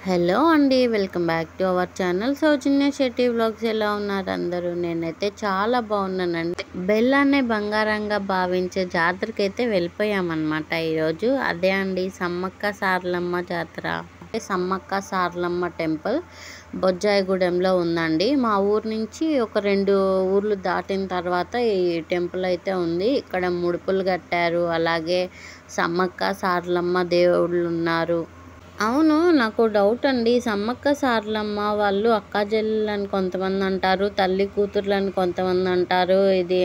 Hello అండి, welcome back to our channel Soujanya Shetty vlogs. ఎలా ఉన్నారు అందరూ? నేనైతే చాలా బాగున్నానండి. బెల్లాన్నే బంగారంగా భావించే జాతరకి అయితే వెళ్ళిపోయామన్నమాట ఈరోజు. అదే అండి సమ్మక్క సారలమ్మ జాతర. సమ్మక్క సారలమ్మ టెంపుల్ బొజ్జాయిగూడెంలో ఉందండి. మా ఊరు నుంచి ఒక 2 ఊర్లు దాటిన తర్వాత ఈ టెంపుల్ అయితే ఉంది. ఇక్కడ ముడుపులు కట్టారు, అలాగే సమ్మక్క సారలమ్మ దేవుళ్ళు ఉన్నారు. అవును. నాకు డౌట్ అండి. సమ్మక్క సారలమ్మ వాళ్ళు అక్కా చెల్లెలని కొంతమంది అంటారు, తల్లి కూతుర్లని కొంతమంది అంటారు. ఇది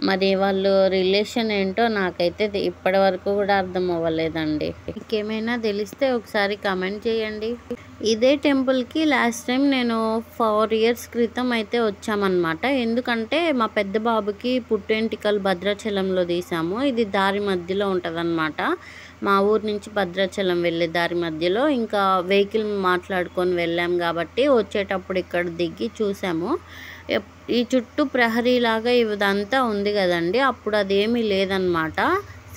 మరి వాళ్ళు రిలేషన్ ఏంటో నాకైతే ఇప్పటి వరకు కూడా అర్థం అవ్వలేదండి. మీకేమైనా తెలిస్తే ఒకసారి కమెంట్ చేయండి. ఇదే టెంపుల్కి లాస్ట్ టైం నేను 4 ఇయర్స్ క్రితం అయితే వచ్చామన్నమాట. ఎందుకంటే మా పెద్ద బాబుకి పుట్టెంటికలు భద్రాచలంలో తీసాము. ఇది దారి మధ్యలో ఉంటుందన్నమాట. మా ఊరు నుంచి భద్రాచలం వెళ్ళే దారి మధ్యలో ఇంకా వెహికల్ మాట్లాడుకొని వెళ్ళాం కాబట్టి వచ్చేటప్పుడు ఇక్కడ దిగి చూసాము. ఈ చుట్టూ ప్రహరీలాగా ఇదంతా ఉంది కదండి, అప్పుడు అదేమీ లేదనమాట.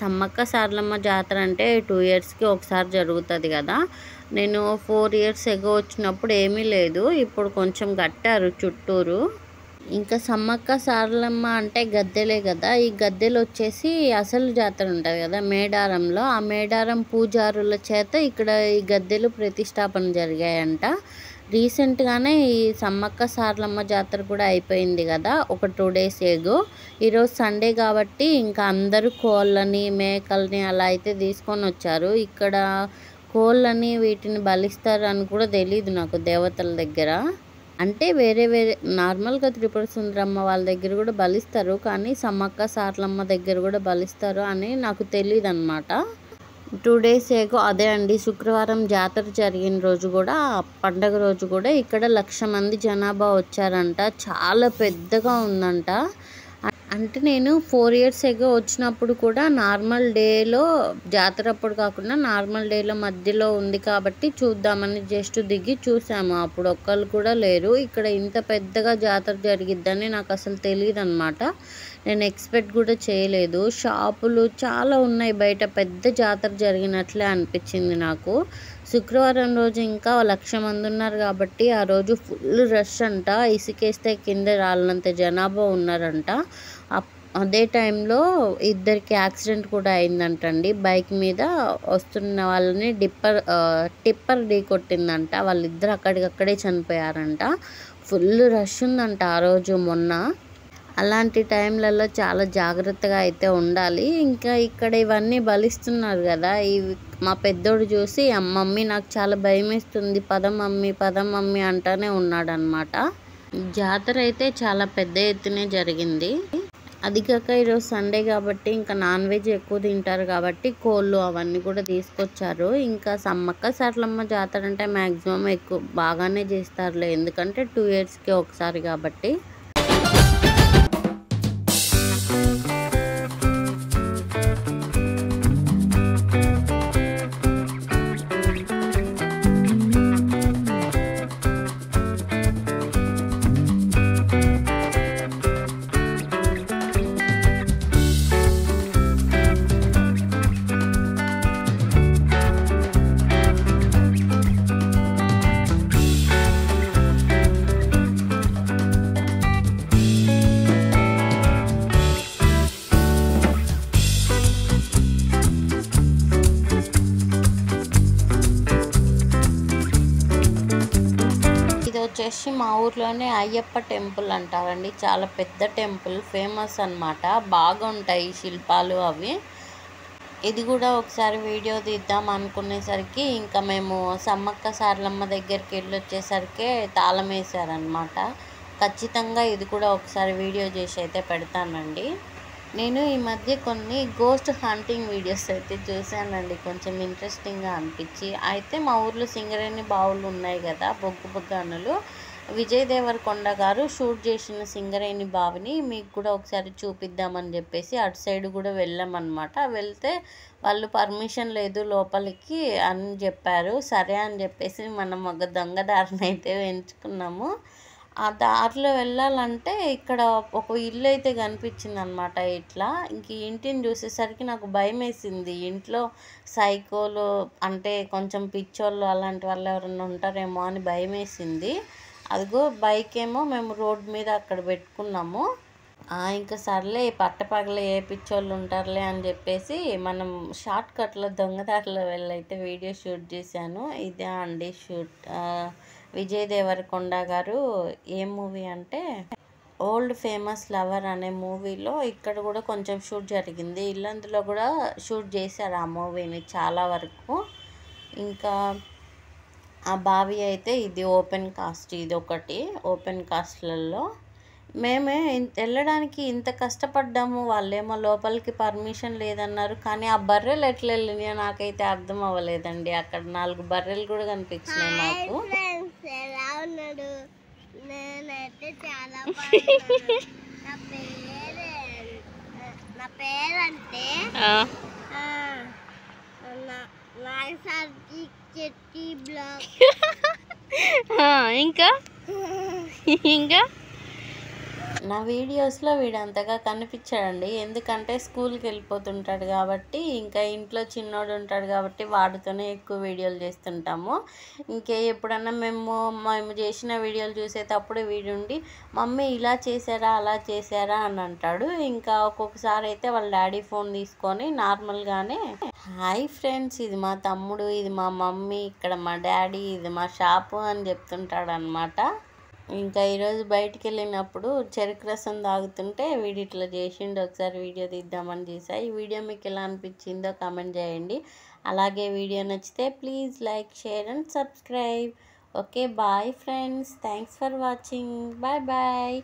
సమ్మక్క సారలమ్మ జాతర అంటే 2 ఇయర్స్కి ఒకసారి జరుగుతుంది కదా. నేను 4 ఇయర్స్ ఎగో వచ్చినప్పుడు ఏమీ లేదు. ఇప్పుడు కొంచెం కట్టారు చుట్టూరు. ఇంకా సమ్మక్క సారలమ్మ అంటే గద్దెలే కదా. ఈ గద్దెలు వచ్చేసి అసలు జాతర ఉంటుంది కదా మేడారంలో, ఆ మేడారం పూజారుల చేత ఇక్కడ ఈ గద్దెలు ప్రతిష్టాపన జరిగాయంట. రీసెంట్గానే ఈ సమ్మక్క సారలమ్మ జాతర కూడా అయిపోయింది కదా, ఒక 2 డేస్ ఏగో. ఈరోజు సండే కాబట్టి ఇంకా అందరూ కోళ్ళని మేకల్ని అలా అయితే తీసుకొని వచ్చారు. ఇక్కడ కోళ్ళని వీటిని బలిస్తారు అని కూడా తెలియదు నాకు దేవతల దగ్గర. అంటే వేరే నార్మల్గా త్రిపుర సుందరమ్మ వాళ్ళ దగ్గర కూడా బలిస్తారు, కానీ సమ్మక్క సారలమ్మ దగ్గర కూడా బలిస్తారు అని నాకు తెలియదు అనమాట. 2 డేస్ ఏగో అదే అండి శుక్రవారం జాతర జరిగిన రోజు కూడా, పండగ రోజు కూడా ఇక్కడ 1,00,000 మంది జనాభా వచ్చారంట. చాలా పెద్దగా ఉందంట. అంటే నేను 4 ఇయర్స్ ఎగో వచ్చినప్పుడు కూడా నార్మల్ డేలో, జాతర అప్పుడు కాకుండా నార్మల్ డేలో మధ్యలో ఉంది కాబట్టి చూద్దామని జస్ట్ దిగి చూసాము. అప్పుడు ఒక్కళ్ళు కూడా లేరు. ఇక్కడ ఇంత పెద్దగా జాతర జరిగిద్దని నాకు అసలు తెలియదు అనమాట. నేను ఎక్స్పెక్ట్ కూడా చేయలేదు. షాపులు చాలా ఉన్నాయి బయట, పెద్ద జాతర జరిగినట్లే అనిపించింది నాకు. శుక్రవారం రోజు ఇంకా 1,00,000 మంది ఉన్నారు కాబట్టి ఆ రోజు ఫుల్ రష్ అంట. ఇసుకేస్తే కింద రాళ్ళంత జనాభా ఉన్నారంట. అదే టైంలో ఇద్దరికి యాక్సిడెంట్ కూడా అయిందంటండి. బైక్ మీద వస్తున్న వాళ్ళని టిప్పర్ ఢీ కొట్టిందంట. వాళ్ళిద్దరు అక్కడికక్కడే చనిపోయారంట. ఫుల్ రష్ ఉందంట ఆ రోజు మొన్న. అలాంటి టైంలలో చాలా జాగ్రత్తగా అయితే ఉండాలి. ఇంకా ఇక్కడ ఇవన్నీ బలిస్తున్నారు కదా, ఇవి మా పెద్దోడు చూసి మమ్మీ నాకు చాలా భయం వేస్తుంది, పద మమ్మీ అంటానే ఉన్నాడనమాట. జాతర అయితే చాలా పెద్ద ఎత్తునే జరిగింది. అది కాక ఈరోజు సండే కాబట్టి ఇంకా నాన్ వెజ్ ఎక్కువ తింటారు కాబట్టి కోళ్ళు అవన్నీ కూడా తీసుకొచ్చారు. ఇంకా సమ్మక్క సారలమ్మ జాతర అంటే మ్యాక్సిమం ఎక్కువ బాగానే చేస్తారులే, ఎందుకంటే 2 ఇయర్స్కి ఒకసారి కాబట్టి. వచ్చేసి మా ఊర్లోనే అయ్యప్ప టెంపుల్ అంటారండి. చాలా పెద్ద టెంపుల్, ఫేమస్ అనమాట. బాగుంటాయి శిల్పాలు అవి. ఇది కూడా ఒకసారి వీడియో తీద్దాం అనుకునేసరికి ఇంకా మేము సమ్మక్క సారలమ్మ దగ్గరికి వెళ్ళి వచ్చేసరికి తాళం వేసారనమాట. ఖచ్చితంగా ఇది కూడా ఒకసారి వీడియో చేసి అయితే పెడతానండి. నేను ఈ మధ్య కొన్ని గోస్ట్ హంటింగ్ వీడియోస్ అయితే చూశానండి, కొంచెం ఇంట్రెస్టింగ్గా అనిపించి. అయితే మా ఊర్లో సింగరేణి బావులు ఉన్నాయి కదా, బొగ్గు గనులు. విజయ్ దేవరకొండ గారు షూట్ చేసిన సింగరేణి బావిని మీకు కూడా ఒకసారి చూపిద్దామని చెప్పేసి అటు సైడ్ కూడా వెళ్ళామన్నమాట. వెళ్తే వాళ్ళు పర్మిషన్ లేదు లోపలికి అని చెప్పారు. సరే అని చెప్పేసి మనం ఒక దొంగదారిని అయితే ఎంచుకున్నాము. ఆ దారిలో వెళ్ళాలంటే ఇక్కడ ఒక ఇల్లు అయితే కనిపించిందనమాట ఇట్లా. ఇంక ఈ ఇంటిని చూసేసరికి నాకు భయమేసింది. ఇంట్లో సైకోలు అంటే కొంచెం పిచ్చోళ్ళు అలాంటి వాళ్ళు ఎవరైనా ఉంటారేమో అని భయమేసింది. అదిగో బైక్ ఏమో మేము రోడ్ మీద అక్కడ పెట్టుకున్నాము. ఇంక సర్లే పట్టపగలే ఏ పిచ్చోళ్ళు ఉంటారులే అని చెప్పేసి మనం షార్ట్ కట్లో దొంగదారిలో వెళ్ళైతే వీడియో షూట్ చేశాను. ఇదే అండి షూట్. విజయ్ దేవరకొండ గారు ఏ మూవీ అంటే ఓల్డ్ ఫేమస్ లవర్ అనే మూవీలో ఇక్కడ కూడా కొంచెం షూట్ జరిగింది. ఇల్లందులో కూడా షూట్ చేశారు ఆ మూవీని చాలా వరకు. ఇంకా ఆ బావి అయితే ఇది ఓపెన్ కాస్ట్, ఇది ఒకటి ఓపెన్ కాస్ట్లలో. మేమే వెళ్ళడానికి ఇంత కష్టపడ్డాము, వాళ్ళేమో లోపలికి పర్మిషన్ లేదన్నారు. కానీ ఆ బర్రెలు ఎట్లా వెళ్ళినాయో నాకైతే అర్థం అవ్వలేదండి. అక్కడ 4 బర్రెలు కూడా కనిపించినాయి నాకు. నేనైతే చాలా నా పేరంటే ఇంకా ఇంకా నా వీడియోస్లో వీడు అంతగా కనిపించాడండి. ఎందుకంటే స్కూల్కి వెళ్ళిపోతుంటాడు కాబట్టి, ఇంకా ఇంట్లో చిన్నోడు ఉంటాడు కాబట్టి వాడితోనే ఎక్కువ వీడియోలు చేస్తుంటాము. ఎప్పుడన్నా మేము చేసిన వీడియోలు చూసేటప్పుడు వీడుండి మమ్మీ ఇలా చేశారా అలా చేశారా అని అంటాడు. ఇంకా ఒక్కొక్కసారి అయితే వాళ్ళ డాడీ ఫోన్ తీసుకొని నార్మల్గానే హాయ్ ఫ్రెండ్స్, ఇది మా తమ్ముడు, ఇది మా మమ్మీ, ఇక్కడ మా డాడీ, ఇది మా షాపు అని చెప్తుంటాడు అనమాట. ఇంకా ఈరోజు బయటికి వెళ్ళినప్పుడు చెరుకు రసం తాగుతుంటే వీడు ఇట్లా చేసిండు. ఒకసారి వీడియో తీద్దామని చేసా. ఈ వీడియో మీకు ఎలా అనిపించిందో కామెంట్ చేయండి. అలాగే వీడియో నచ్చితే please like, share and subscribe. Okay bye friends, thanks for watching. Bye bye.